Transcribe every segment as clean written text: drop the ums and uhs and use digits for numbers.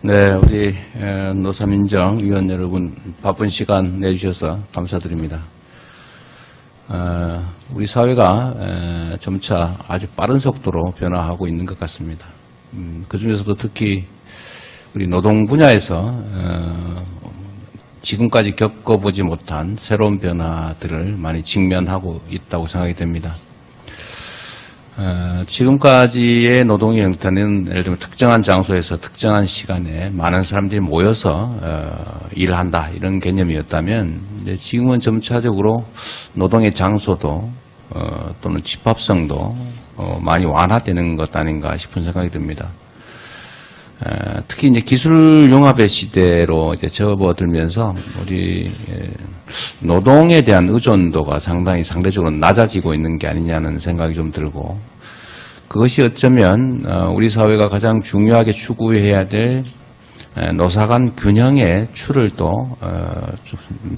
네, 우리 노사민정 위원 여러분 바쁜 시간 내주셔서 감사드립니다. 우리 사회가 점차 아주 빠른 속도로 변화하고 있는 것 같습니다. 그 중에서도 특히 우리 노동 분야에서 지금까지 겪어보지 못한 새로운 변화들을 많이 직면하고 있다고 생각이 됩니다. 지금까지의 노동의 형태는 예를 들면 특정한 장소에서 특정한 시간에 많은 사람들이 모여서 일을 한다 이런 개념이었다면 이제 지금은 점차적으로 노동의 장소도 또는 집합성도 많이 완화되는 것 아닌가 싶은 생각이 듭니다. 특히 이제 기술 융합의 시대로 이제 접어들면서 우리 노동에 대한 의존도가 상대적으로 낮아지고 있는 게 아니냐는 생각이 좀 들고, 그것이 어쩌면 우리 사회가 가장 중요하게 추구해야 될 노사 간 균형의 추를 또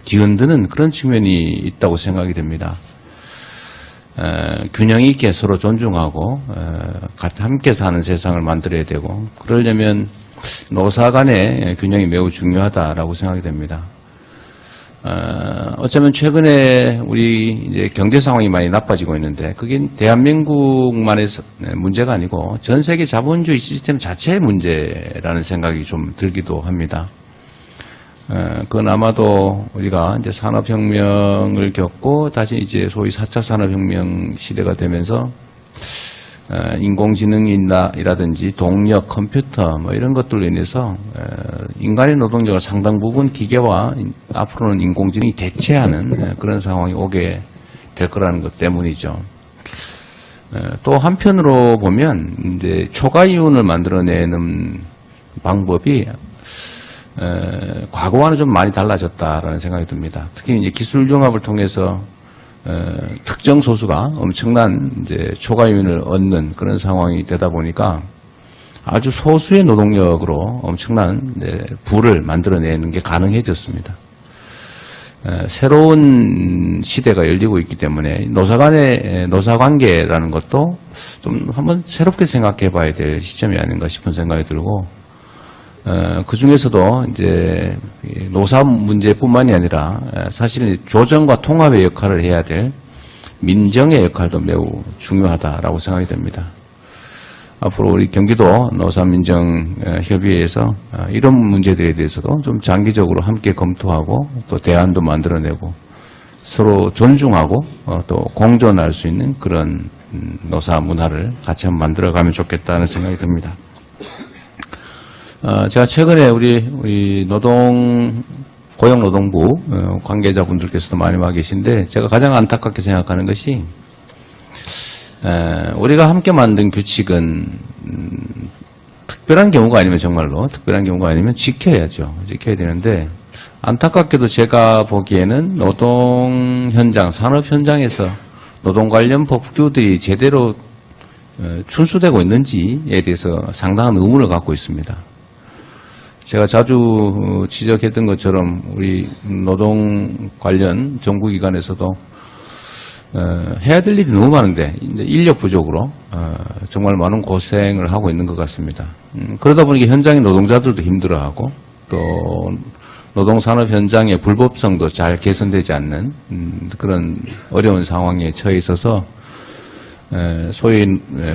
뒤흔드는 그런 측면이 있다고 생각이 됩니다. 균형 있게 서로 존중하고 함께 사는 세상을 만들어야 되고, 그러려면 노사 간의 균형이 매우 중요하다라고 생각이 됩니다. 어쩌면 최근에 우리 이제 경제 상황이 많이 나빠지고 있는데 그게 대한민국만의 문제가 아니고 전 세계 자본주의 시스템 자체의 문제라는 생각이 좀 들기도 합니다. 그건 아마도 우리가 이제 산업혁명을 겪고 다시 이제 소위 4차 산업혁명 시대가 되면서 인공지능이라든지 동력, 컴퓨터 뭐 이런 것들로 인해서 인간의 노동력을 상당 부분 기계와 앞으로는 인공지능이 대체하는 그런 상황이 오게 될 거라는 것 때문이죠. 또 한편으로 보면 이제 초과이윤을 만들어내는 방법이 과거와는 좀 많이 달라졌다라는 생각이 듭니다. 특히 이제 기술 융합을 통해서 특정 소수가 엄청난 이제 초과이윤을 얻는 그런 상황이 되다 보니까 아주 소수의 노동력으로 엄청난 부를 만들어내는 게 가능해졌습니다. 새로운 시대가 열리고 있기 때문에 노사 간의 노사관계라는 것도 좀 한번 새롭게 생각해 봐야 될 시점이 아닌가 싶은 생각이 들고, 그 중에서도 이제 노사 문제뿐만이 아니라 사실은 조정과 통합의 역할을 해야 될 민정의 역할도 매우 중요하다라고 생각이 됩니다. 앞으로 우리 경기도 노사민정협의회에서 이런 문제들에 대해서도 좀 장기적으로 함께 검토하고 또 대안도 만들어내고 서로 존중하고 또 공존할 수 있는 그런 노사 문화를 같이 한번 만들어가면 좋겠다는 생각이 듭니다. 제가 최근에 우리 고용노동부 관계자분들께서도 많이 와 계신데 제가 가장 안타깝게 생각하는 것이 우리가 함께 만든 규칙은 특별한 경우가 아니면 정말로 특별한 경우가 아니면 지켜야죠. 지켜야 되는데 안타깝게도 제가 보기에는 노동 현장, 산업 현장에서 노동 관련 법규들이 제대로 준수되고 있는지에 대해서 상당한 의문을 갖고 있습니다. 제가 자주 지적했던 것처럼 우리 노동 관련 정부기관에서도 해야 될 일이 너무 많은데 이제 인력 부족으로 정말 많은 고생을 하고 있는 것 같습니다. 그러다 보니까 현장의 노동자들도 힘들어하고 또 노동산업 현장의 불법성도 잘 개선되지 않는 그런 어려운 상황에 처해 있어서 소위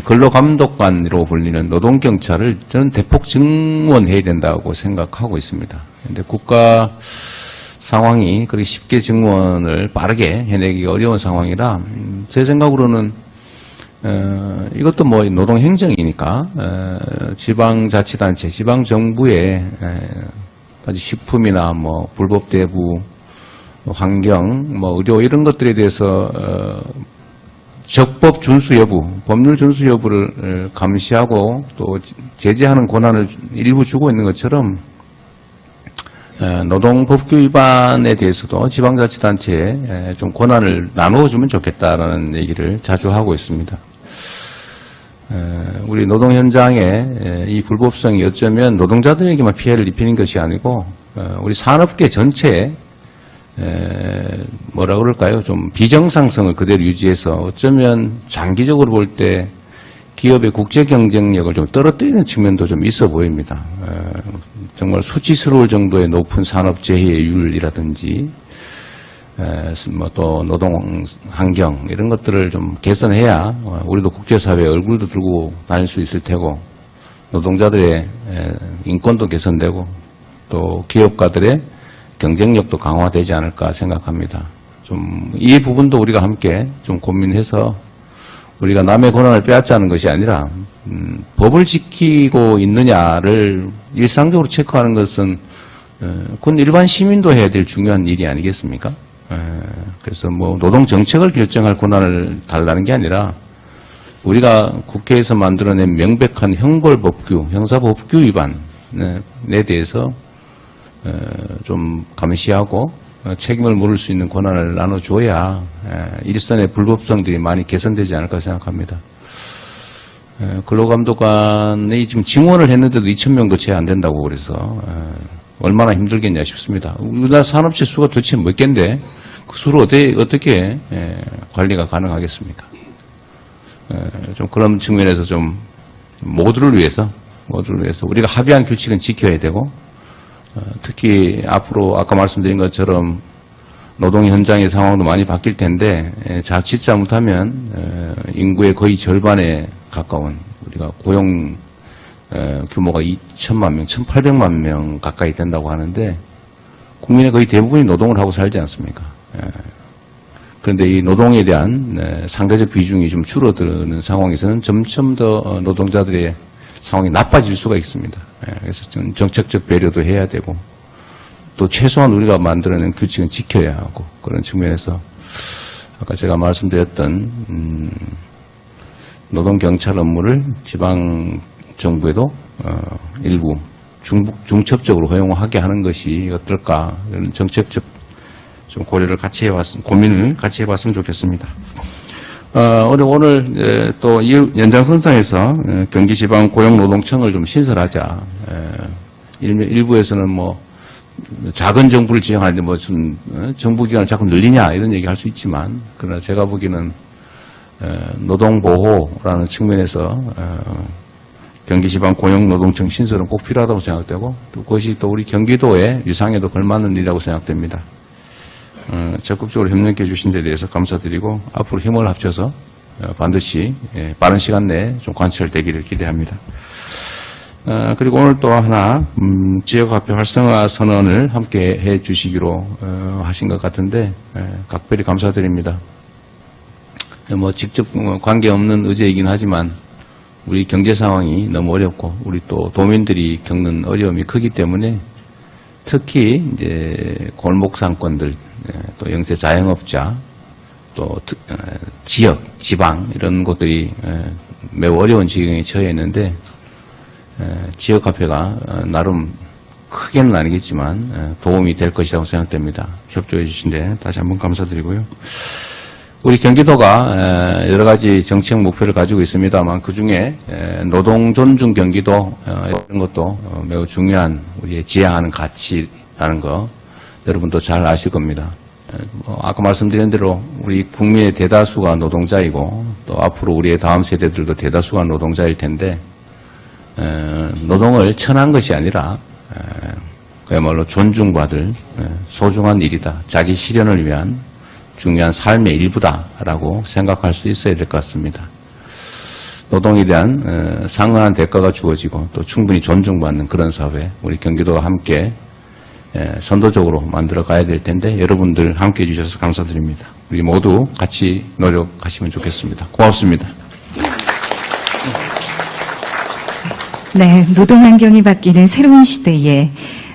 근로감독관으로 불리는 노동경찰을 저는 대폭 증원해야 된다고 생각하고 있습니다. 그런데 국가 상황이 그렇게 쉽게 증원을 빠르게 해내기가 어려운 상황이라 제 생각으로는 이것도 뭐 노동행정이니까 지방자치단체, 지방정부의 식품이나 뭐 불법대부, 환경, 뭐 의료 이런 것들에 대해서 적법 준수 여부, 법률 준수 여부를 감시하고 또 제재하는 권한을 일부 주고 있는 것처럼 노동법규 위반에 대해서도 지방자치단체에 좀 권한을 나누어주면 좋겠다라는 얘기를 자주 하고 있습니다. 우리 노동 현장의 이 불법성이 어쩌면 노동자들에게만 피해를 입히는 것이 아니고 우리 산업계 전체에 뭐라 그럴까요? 좀 비정상성을 그대로 유지해서 어쩌면 장기적으로 볼 때 기업의 국제 경쟁력을 좀 떨어뜨리는 측면도 좀 있어 보입니다. 정말 수치스러울 정도의 높은 산업재해율이라든지 뭐 또 노동 환경 이런 것들을 좀 개선해야 우리도 국제사회에 얼굴도 들고 다닐 수 있을 테고 노동자들의 인권도 개선되고 또 기업가들의 경쟁력도 강화되지 않을까 생각합니다. 좀 이 부분도 우리가 함께 좀 고민해서 우리가 남의 권한을 빼앗자는 것이 아니라 법을 지키고 있느냐를 일상적으로 체크하는 것은 그건 일반 시민도 해야 될 중요한 일이 아니겠습니까? 그래서 뭐 노동 정책을 결정할 권한을 달라는 게 아니라 우리가 국회에서 만들어낸 명백한 형벌법규, 형사법규 위반에 대해서 좀 감시하고 책임을 물을 수 있는 권한을 나눠줘야 일선의 불법성들이 많이 개선되지 않을까 생각합니다. 근로감독관이 지금 증원을 했는데도 2,000명도 채 안 된다고 그래서 얼마나 힘들겠냐 싶습니다. 우리나라 산업체 수가 도대체 몇 개인데 그 수를 어떻게 관리가 가능하겠습니까? 좀 그런 측면에서 좀 모두를 위해서 우리가 합의한 규칙은 지켜야 되고 특히 앞으로 아까 말씀드린 것처럼 노동 현장의 상황도 많이 바뀔 텐데 자칫 잘못하면 인구의 거의 절반에 가까운 우리가 고용 규모가 2천만 명, 1,800만 명 가까이 된다고 하는데 국민의 거의 대부분이 노동을 하고 살지 않습니까? 그런데 이 노동에 대한 상대적 비중이 좀 줄어드는 상황에서는 점점 더 노동자들의 상황이 나빠질 수가 있습니다. 그래서 정책적 배려도 해야 되고 또 최소한 우리가 만들어낸 규칙은 지켜야 하고 그런 측면에서 아까 제가 말씀드렸던 노동경찰 업무를 지방정부에도 일부 중첩적으로 허용하게 하는 것이 어떨까 이런 정책적 좀 고민을 같이 해봤으면 좋겠습니다. 오늘 또 이 연장선상에서 경기지방고용노동청을 좀 신설하자. 일부에서는 뭐 작은 정부를 지향하는데 뭐 좀 정부기관을 자꾸 늘리냐 이런 얘기 할 수 있지만 그러나 제가 보기에는 노동보호라는 측면에서 경기지방고용노동청 신설은 꼭 필요하다고 생각되고 또 그것이 또 우리 경기도의 위상에도 걸맞는 일이라고 생각됩니다. 적극적으로 협력해 주신 데 대해서 감사드리고 앞으로 힘을 합쳐서 반드시 빠른 시간 내에 좀 관철되기를 기대합니다. 그리고 오늘 또 하나 지역화폐 활성화 선언을 함께 해 주시기로 하신 것 같은데 각별히 감사드립니다. 뭐 직접 관계없는 의제이긴 하지만 우리 경제 상황이 너무 어렵고 우리 또 도민들이 겪는 어려움이 크기 때문에 특히 이제 골목 상권들 또 영세 자영업자 또 지역, 지방 이런 곳들이 매우 어려운 지경에 처해 있는데 지역화폐가 나름 크게는 아니겠지만 도움이 될 것이라고 생각됩니다. 협조해 주신 데 다시 한번 감사드리고요. 우리 경기도가 여러 가지 정책 목표를 가지고 있습니다만 그중에 노동 존중 경기도 이런 것도 매우 중요한 우리의 지향하는 가치라는 거 여러분도 잘 아실 겁니다. 아까 말씀드린 대로 우리 국민의 대다수가 노동자이고 또 앞으로 우리의 다음 세대들도 대다수가 노동자일 텐데 노동을 천한 것이 아니라 그야말로 존중받을 소중한 일이다. 자기 실현을 위한 중요한 삶의 일부다라고 생각할 수 있어야 될 것 같습니다. 노동에 대한 상응한 대가가 주어지고 또 충분히 존중받는 그런 사회 우리 경기도와 함께 선도적으로 만들어 가야 될 텐데 여러분들 함께 해주셔서 감사드립니다. 우리 모두 같이 노력하시면 좋겠습니다. 고맙습니다. 네, 노동 환경이 바뀌는 새로운 시대에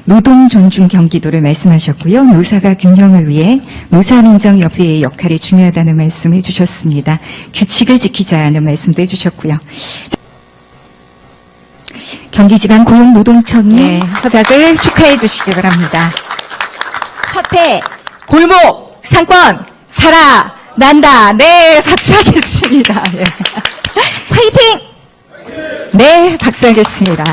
노동 존중 경기도를 말씀하셨고요. 노사가 균형을 위해 노사민정협의회의 역할이 중요하다는 말씀을 해주셨습니다. 규칙을 지키자는 말씀도 해주셨고요. 경기지방고용노동청의 협약을 축하해 주시기 바랍니다. 화폐, 골목, 상권, 살아난다. 네, 박수하겠습니다. 네. 화이팅! 네, 박수하겠습니다.